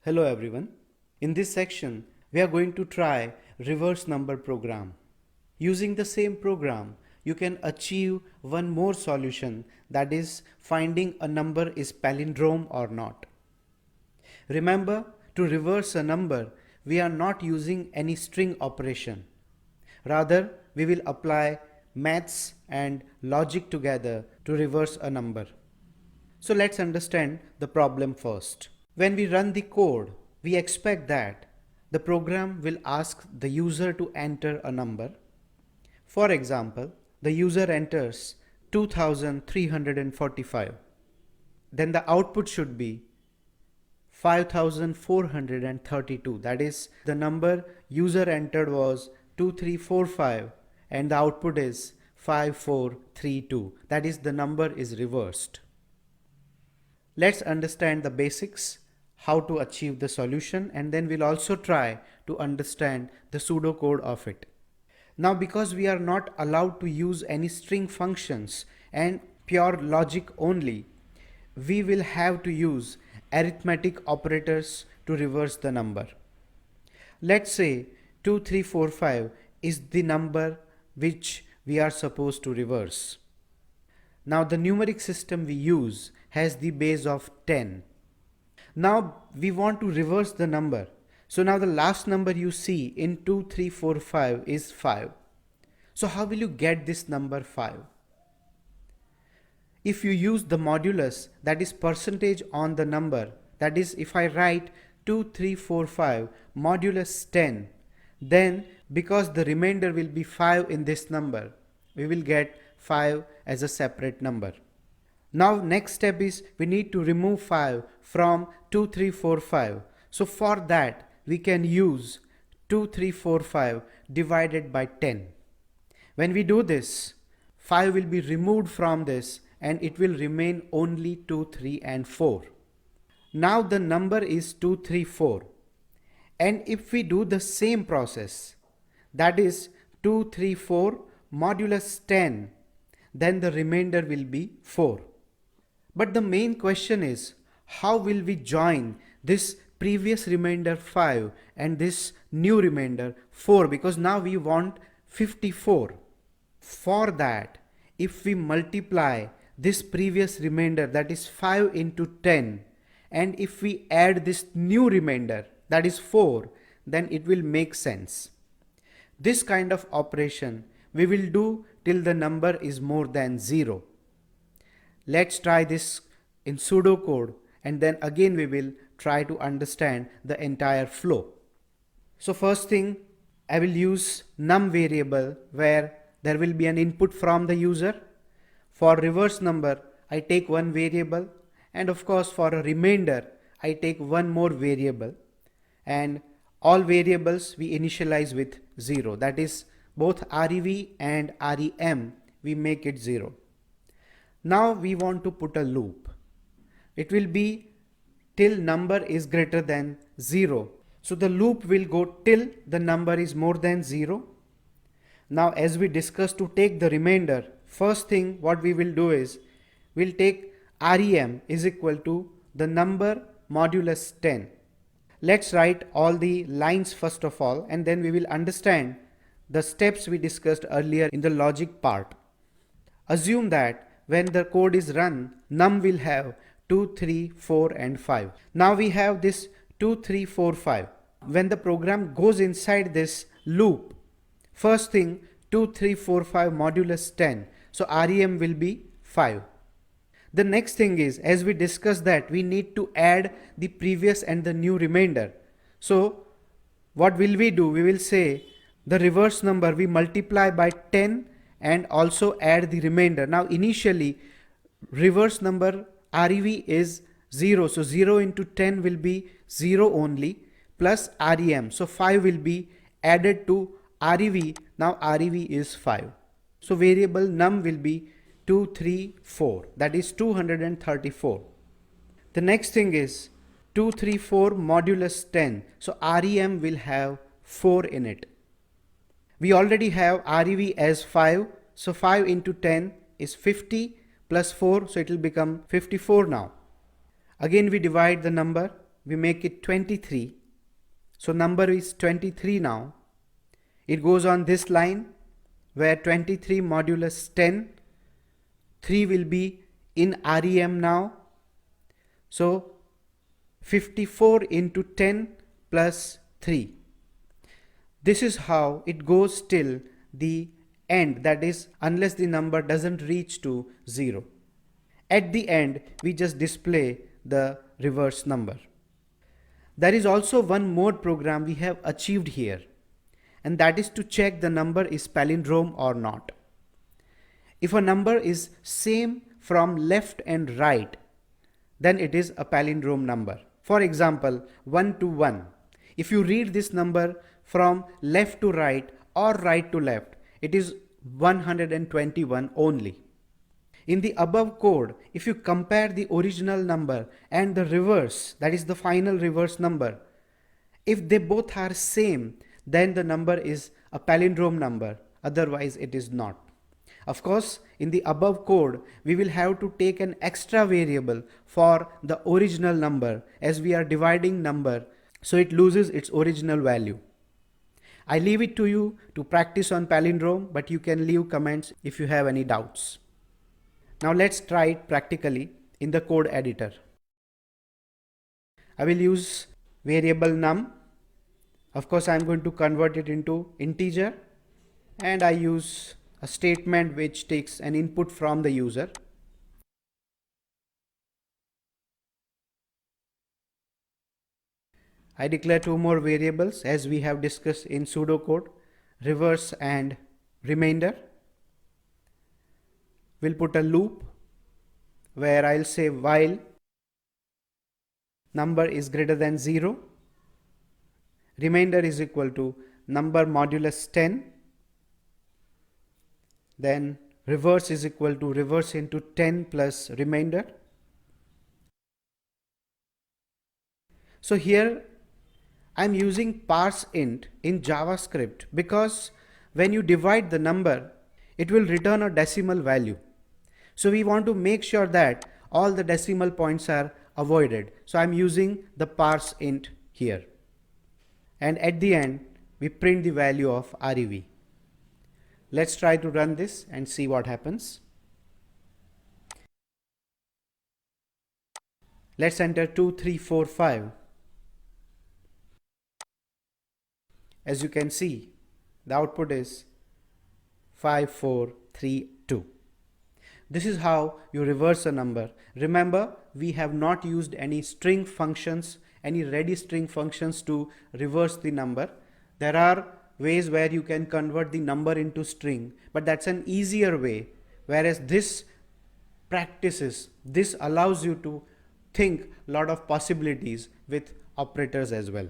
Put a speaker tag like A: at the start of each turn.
A: Hello everyone. In this section, we are going to try reverse number program. Using the same program, you can achieve one more solution, that is finding a number is palindrome or not. Remember, to reverse a number, we are not using any string operation. Rather, we will apply maths and logic together to reverse a number. So let's understand the problem first. When we run the code, we expect that the program will ask the user to enter a number. For example, the user enters 2345. Then the output should be 5432. That is, the number user entered was 2345 and the output is 5432. That is, the number is reversed. Let's understand the basics, how to achieve the solution, and then we'll also try to understand the pseudocode of it. Now, because we are not allowed to use any string functions and pure logic only, we will have to use arithmetic operators to reverse the number. Let's say 2345 is the number which we are supposed to reverse. Now the numeric system we use has the base of 10. Now we want to reverse the number. So now the last number you see in 2345 is 5. So how will you get this number 5? If you use the modulus, that is percentage on the number, that is if I write 2345 modulus 10, then because the remainder will be 5 in this number, we will get 5 as a separate number. Now next step is we need to remove 5 from 2345. So for that we can use 2345 divided by 10. When we do this, 5 will be removed from this and it will remain only 2, 3 and 4. Now the number is 234, and if we do the same process, that is 234 modulus 10, then the remainder will be 4. But the main question is, how will we join this previous remainder 5 and this new remainder 4, because now we want 54. For that, if we multiply this previous remainder, that is 5 into 10, and if we add this new remainder, that is 4, then it will make sense. This kind of operation we will do till the number is more than 0. Let's try this in pseudocode and then again we will try to understand the entire flow. So first thing, I will use num variable where there will be an input from the user. For reverse number, I take one variable, and of course for a remainder, I take one more variable, and all variables we initialize with 0. That is, both rev and rem, we make it 0. Now we want to put a loop. It will be till number is greater than 0. So the loop will go till the number is more than 0. Now as we discussed, to take the remainder, first thing what we will do is, we'll take rem is equal to the number modulus 10. Let's write all the lines first of all, and then we will understand the steps we discussed earlier in the logic part. Assume that when the code is run, num will have 2, 3, 4 and 5. Now we have this 2, 3, 4, 5. When the program goes inside this loop, first thing 2, 3, 4, 5 modulus 10. So rem will be 5. The next thing is, as we discussed, that we need to add the previous and the new remainder. So what will we do? We will say the reverse number we multiply by 10 and also add the remainder. Now initially reverse number rev is 0. So 0 into 10 will be 0 only, plus rem. So 5 will be added to rev. Now rev is 5. So variable num will be 234, that is 234. The next thing is 234 modulus 10. So rem will have 4 in it. We already have rev as 5. So 5 into 10 is 50 plus 4. So it will become 54 now. Again we divide the number. we make it 23. So number is 23 now. It goes on this line where 23 modulus 10, 3 will be in REM now. So 54 into 10 plus 3. This is how it goes till the end, that is unless the number doesn't reach to 0. At the end, we just display the reverse number. There is also one more program we have achieved here, and that is to check the number is palindrome or not. If a number is same from left and right, then it is a palindrome number. For example, 1 to 1. If you read this number from left to right or right to left, it is 121 only. In the above code, if you compare the original number and the reverse, that is the final reverse number, if they both are same, then the number is a palindrome number, otherwise it is not. Of course, in the above code, we will have to take an extra variable for the original number as we are dividing number, so it loses its original value. I leave it to you to practice on palindrome, but you can leave comments if you have any doubts. Now let's try it practically in the code editor. I will use variable num. Of course, I am going to convert it into integer, and I use a statement which takes an input from the user. I declare two more variables as we have discussed in pseudocode, reverse and remainder. We'll put a loop where I'll say while number is greater than 0, remainder is equal to number modulus 10, then reverse is equal to reverse into 10 plus remainder. So here I'm using parse int in JavaScript because when you divide the number, it will return a decimal value. So we want to make sure that all the decimal points are avoided. So I'm using the parse int here. And at the end, we print the value of REV. Let's try to run this and see what happens. Let's enter 2, 3, 4, 5. As you can see, the output is 5, 4, 3, 2. This is how you reverse a number. Remember, we have not used any string functions, any ready string functions to reverse the number. There are ways where you can convert the number into string, but that's an easier way. Whereas this allows you to think a lot of possibilities with operators as well.